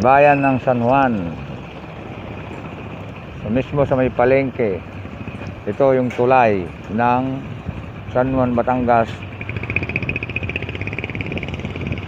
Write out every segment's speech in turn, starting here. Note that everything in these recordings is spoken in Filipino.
bayan ng San Juan. So, mismo sa may palengke. Ito yung tulay ng San Juan, Batangas.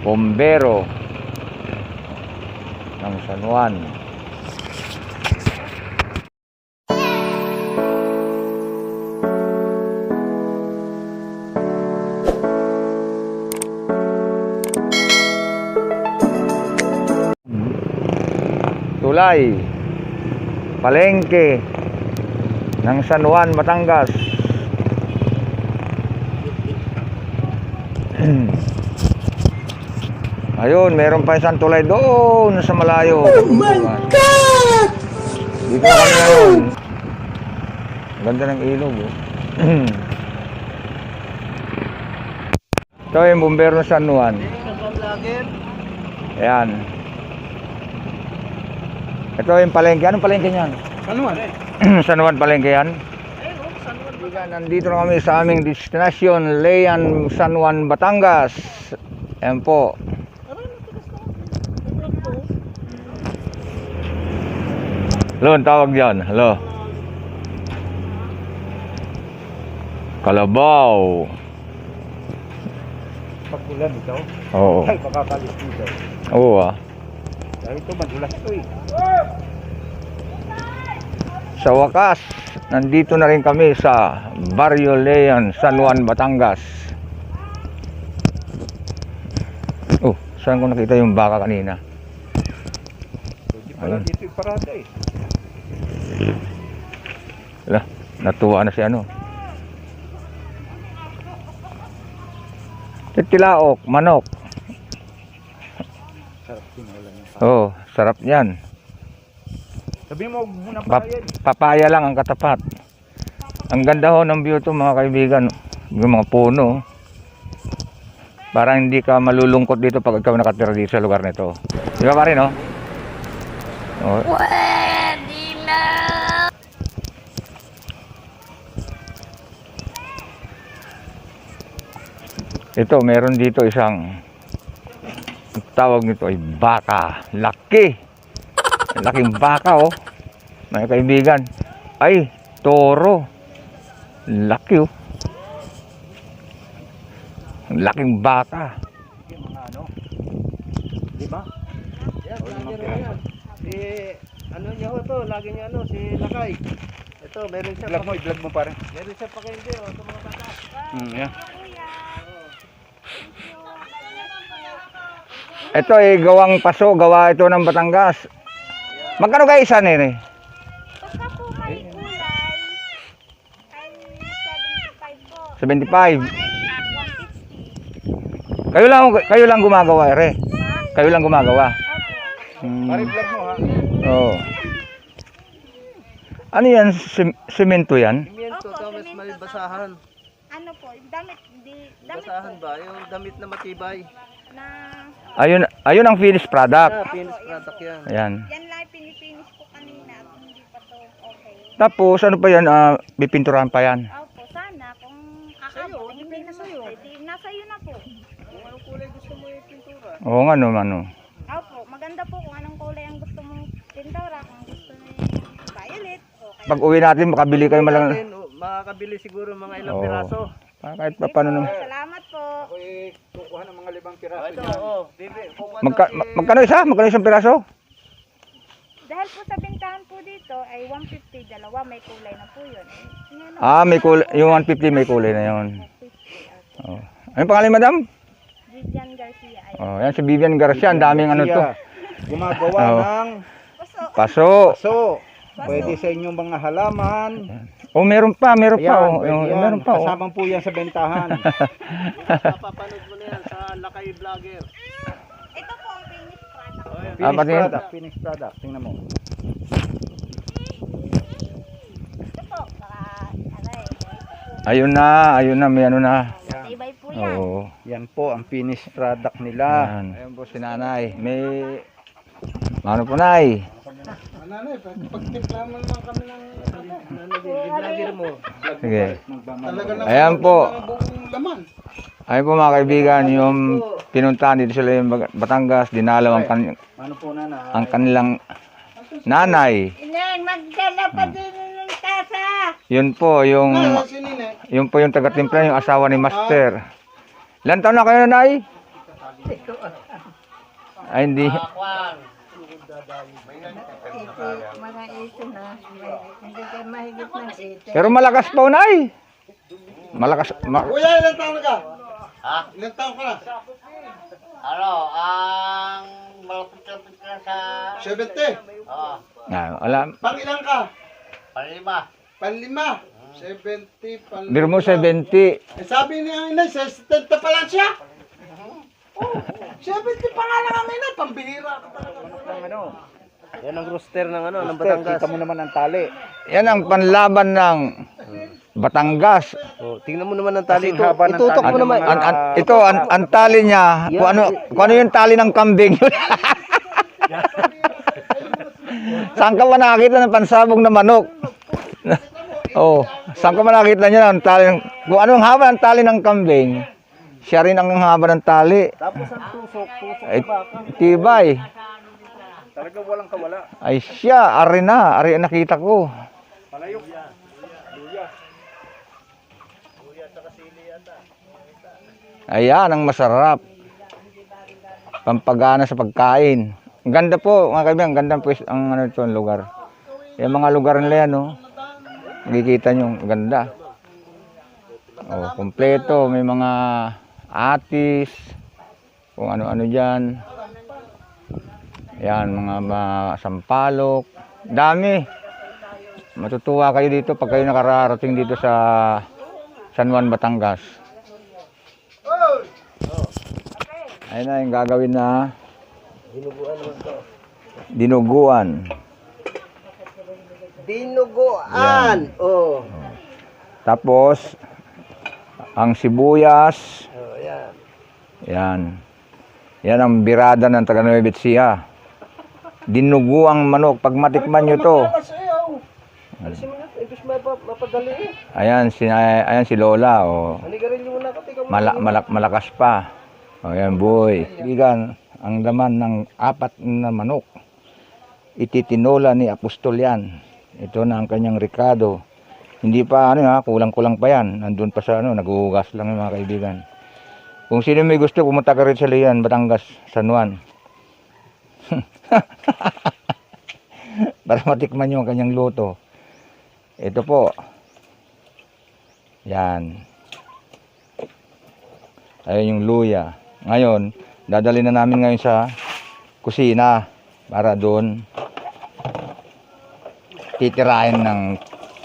Bombero ng San Juan. Tulay, palengke ng San Juan, Batangas. Ayun, meron pa isang tulay doon sa malayo. Oh my God! Dito kami ngayon. Ganda ng ilog. Ito yung bumbero ng San Juan. Ayan. Ito yung palengke. Anong palengke niyan? San Juan. San Juan palengke yan? Nandito na kami sa aming destinasyon, Layan, San Juan, Batangas. Ayan po. Hello, ang tawag dyan. Hello. Kalabaw. Pag-ulan ito. Oo. Ay, makakalis dito. Oo ah. Dahil ito, madulas ito eh. Sa wakas, nandito na rin kami sa Barrio Layan, San Juan, Batangas. Oh, saan ko nakita yung baka kanina? Hindi pala dito yung parada eh. Wala, natuwa na si ano. Tilaok, manok. Sarap tinulan niya. Oh, sarap yan. Sabi mo, huwag muna pakayan. Papaya lang ang katapat. Ang ganda ho ng view to mga kaibigan. Yung mga puno. Parang hindi ka malulungkot dito pag ikaw nakatira dito sa lugar nito. Di ba pa rin, no? Oh. Pwede na! Ito, meron dito isang tawag nito ay baka. Laki. Laking baka, oh. Mga kaibigan. Ay, toro. Laki, oh. Laking baka. Mga ano? Di ba? Yan, vlogger mo yan. Si, ano niya ho to, lagi niya ano, si Lakay. Ito, meron siya. I-vlog mo pare. Meron siya pa kayo din, sa mga bata. Yeah. Ito ay gawang paso, gawa ito ng Batangas. Magkano kayo isa nere? Pagka po may kulay, ay 75 po. 75. 160. Kayo lang gumagawa, ere. Kayo lang gumagawa. Pare, vlog mo ha. Oo. Ano yan? Semento yan? Pimiento, Opo, tapos pimiento, may basahan. Ano po, damit, damit Basahan po. ba? Yung damit na matibay. Na, Ayun ang finished product. Yeah, finished product yan. Ayan. yan lang pinipinish ko kanina at hindi pa to okay. Tapos ano pa yan? Bipinturahan pa yan. Opo, sana kung Sa'yo, kakabot, depende hindi naman sa'yo. pwede. Nasa iyo na po. Kung anong kulay gusto mo yung pintura. Oo nga no, ano. Opo, maganda po kung anong kulay ang gusto mong pintura. Kung gusto mo yung violet o kaya Pag uwi natin, makabili kayo malang. Makakabili siguro mga ilang Oo. piraso. Kahit pa paano naman. salamat po. Ako kukuha ng mga 5 piraso ito, dyan. Bibi, Magkano isa? Magkano isang piraso? Dahil po sa bintahan po dito ay 150 dalawa, may kulay na po yun. May kulay. Yung 150 may kulay na yun. 150. Oh. Anong pangalan, madam? Vivian Garcia. Ay, Oh, yan si Vivian Garcia. Ang daming ano to. Gumagawa Oo. ng Paso. paso. Pwede sa inyong mga halaman. Oh, meron pa. Ayan, Oh, pwede yan. meron pa. Oh. Kasama po yan sa bentahan. Papapanood mo na yan sa Lakay Vlogger. ito po ang finished product. Finished pati yan? product. Finished product. Tingnan mo. Ito po, baka Ayun na, may ano na. matibay po yan. Oo. Yan po ang finished product nila. Ayun po si nanay. May ano po nay? Nanay, pagtipla mo naman kami ng vlogger mo. Sige. Talaga lang Ayan po. buong laman. Ayun po mga kaibigan, yung pinuntahan dito sila yung Batangas, dinalaw Ano po na na? ang kanilang nanay. Ineng, magdala pa din ng tasa. Yun po yung Si Nine. yung po yung taga-timpla, yung asawa ni Master. Ilan taon na kayo, nanay? Ay, hindi. Mga ito na. Hindi kayo mahigit ng ito. Pero malakas po, nay. Malakas. Kuya, ilang taon ka? Ha? Ilang taon ka na? Ano, ang malapit-lapit na sa... 70. Oo, Wala. Pang ilang ka? palima. Panlima. 70, panlima. Biro mo 70. Sabi niya inay, 70 pa lang siya. Oh, 70 pa nga lang ang inay, pambihira ka talaga. Yan ang rooster ng ng Batangas. Kita mo naman ang tali. Yan ang panlaban ng Batangas. Oh, tingnan mo naman ang tali ito. haba ng Itutok tali mo ng naman. mga- Ito, ang tali niya, kung ano yung tali ng kambing. Saan ka ba nakakita ng pansabog na manok? Oh, saan ka ba nakakita niya ng tali kung ano ang haba ng tali ng kambing, siya rin ang haba ng tali. Tapos ang tusok Ay, tibay. Talaga walang kawala. Ay siya, ari ang nakita ko. Ayan, ang masarap. Pampagana sa pagkain. Ang ganda po, mga kaibigan, ang ganda po ang ano ito, ang lugar. Yung mga lugar nila yan, no? Makikita nyo, ang ganda. Oh, kompleto, may mga atis, kung ano-ano dyan. Yan, mga sampalok. Dami. Matutuwa kayo dito pag kayo nakararating dito sa San Juan, Batangas. Ayun na yung gagawin na dinuguan. dinuguan. Oh. Tapos, ang sibuyas. Oh, yan. Yan. Yan ang birada ng taga Nueva Ecija. Dinuguang manok. Pag matikman nyo to. Alisin mo na. Ibig mapadali eh. Ayan si Lola. Oh. Haligarin nyo muna kasi ikaw. Malakas pa. O yan, boy. Kaibigan, ang laman ng 4 na manok. Ititinola ni Apostol yan. Ito na ang kanyang ricado. Hindi pa, kulang-kulang pa yan. Nandun pa sa, naghuhugas lang yung mga kaibigan. Kung sino may gusto, pumunta ka rin sa Lian, Batangas, San Juan. Para matikman nyo ang kanyang luto. Ito po. Yan. Ayun yung luya. Ngayon, dadali na namin ngayon sa kusina para doon titirahin ng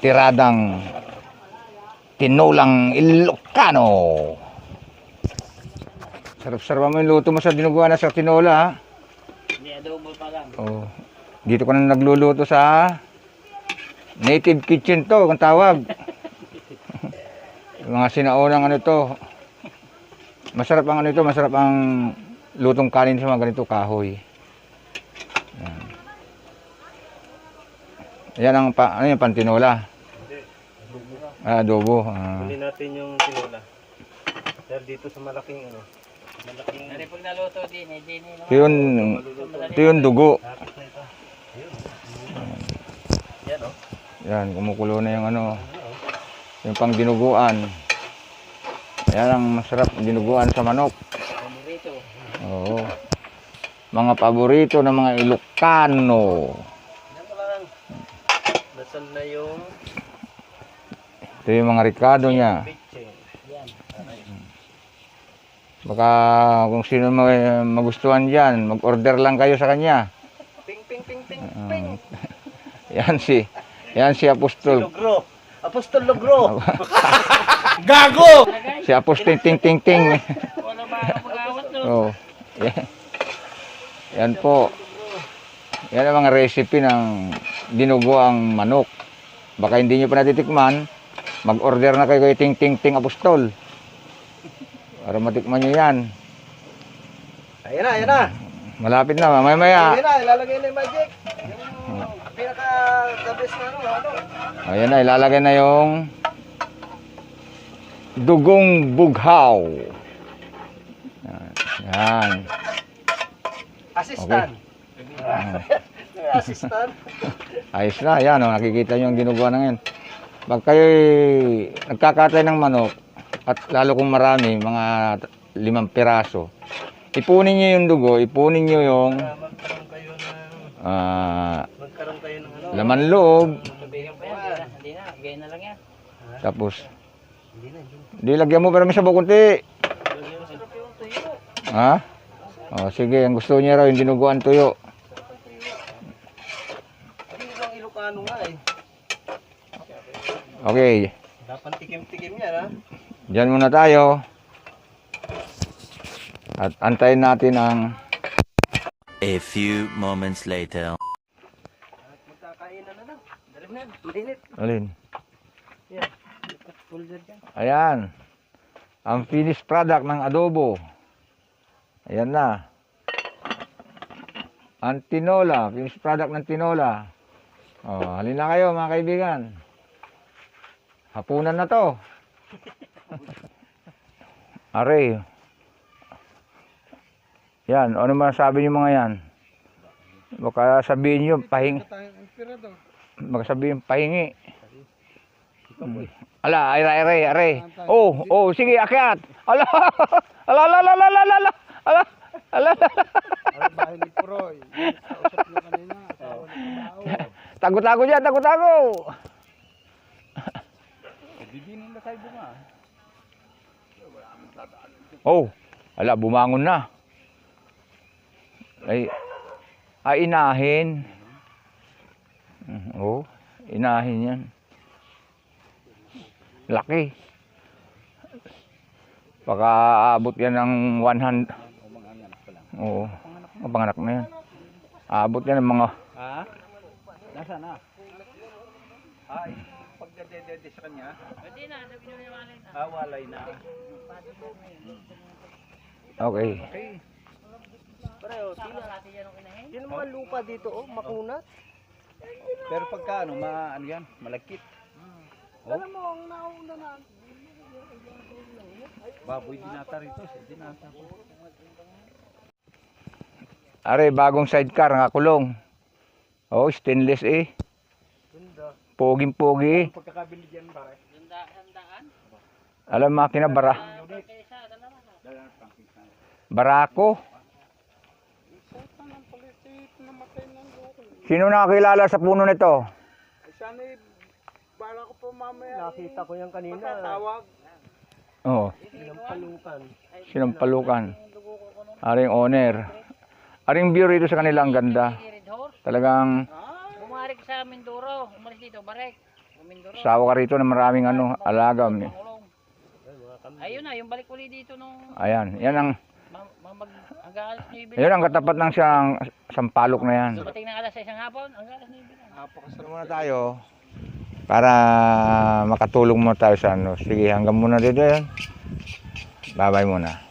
tiradang tinulang Ilocano. Sarap-sarap mo yung luto mo sa dinuguan na sa tinola, ha? Hindi, adobo pa lang. Oh. Dito ko na nagluluto sa native kitchen to, kung tawag. Mga sinaunang to. Masarap ang masarap ang lutong kanin sa mga ganito kahoy. Yan ang yung pantinola. Adobo. Huli natin yung tinola. Dahil dito sa malaking Hindi pag naluto din, hindi naman. Ito yung dugo. Yan oh. Yan, kumukulo na yung yung pang dinuguan. Yan ang masarap dinuguan sa manok. Paborito. Oo. Mga paborito ng mga Ilocano. Yan mo lang. Nasaan na yung Ito yung mga ricado niya. pitching? Yan. Baka kung sino magustuhan dyan, mag-order lang kayo sa kanya. Ping ping ping ping. Yan si Apostol. Logro. Apostol Logro. Si Apostol Ting Ting Ting. Wala mag-awat to. Oh. Yan po. Yan ang mga recipe ng dinuguang manok. Baka hindi nyo pa natitikman, mag-order na kayo kay Ting Ting Ting Apostol. Para matikman nyo yan. Ayan na, ayan na. Malapit na, mamaya. Ayan na, ilalagay na yung magic. Yung pinaka-the best na Ayan na, ilalagay na yung dugong bughaw. Yan. Assistant. Assistant. Ayos na, yan o, nakikita nyo ang ginagawa na yan. Pag kayo nagkakatay ng manok, at lalo kung marami, mga 5 piraso, ipunin nyo yung dugo, ipunin nyo yung Magkaroon kayo ng magkaroon kayo ng ano. laman loob, Tubigan pa yan. Hindi na. Gaya na lang yan. tapos, Hindi na, hindi. di lagyan mo para may sabaw kunti. Masarap yung tuyo. Ha? O, sige, ang gusto niya raw, yung dinuguan tuyo. Hindi bang Ilocano nga eh. Okay, Dapat tikim-tikim yan ha. dyan muna tayo. At antayin natin ang A few moments later. Magkakainan na lang. Dali na. Mainit. alin. Yan. Folder dyan. Ayan. Ang finished product ng adobo. Ayan na. Ang tinola. Finished product ng tinola. Oh, halina kayo mga kaibigan. Hapunan na to. Aray. Yan. Ano masasabi niyo mga yan? Baka sabihin niyo pahingi. Baka sabihin pahingi. Ala, aray. Oh, sige, akyat. Ala, ala. Ang bahay ni Proy. Kausap niyo kanina. Tago dyan, tago. Bibinin na tayo bunga. Oh, ala, bumangon na. Ay, inahin. Oh, inahin yan. Laki. Baka aabot yan ng 100. Oo, ang panganak na yan. Aabot yan ng mga... Ha? Nasa na? Ay, pagdadedede sa kanya. Pwede na. Sabi nyo yung walay na. Walay na. Okay. Okay. Pareho. Tingnan natin yan ang kinahin. Yan mga lupa dito oh, makunat. Pero pagka ano, ano yan, malagkit. Alam mo, ang nauna na. Baboy dinata rito, dinata ko. Are, bagong sidecar, nakakulong. Oh, stainless eh. Ganda. Poging-pogi eh. Pagkakabili dyan ba? Sandaan. Alam makina, Kaysa, dalawa. barako. Sino nakakilala sa puno nito? Sana bala ko po mamaya. Nakita ko yan kanina. Tawag. Oo, Sinampalukan. sinampalukan. Aring owner. Aring view rito sa kanila, ang ganda. Red horse. Talagang Bumarik sa Mindoro. Umalis dito. Barek. Mindoro. sawa ka rito na maraming alaga. Pangulong. Ayun na. Yung balik uli dito nung... Ayan, yan ang Hanggang alas 9 yan ang katapat ng sampalok na yan. Dumating ng alas 6 ng hapon. Hanggang alas 9 na. Napakasarap muna tayo para makatulong mo tayo sa ano. Sige, hanggang muna dito yan. Bye-bye muna.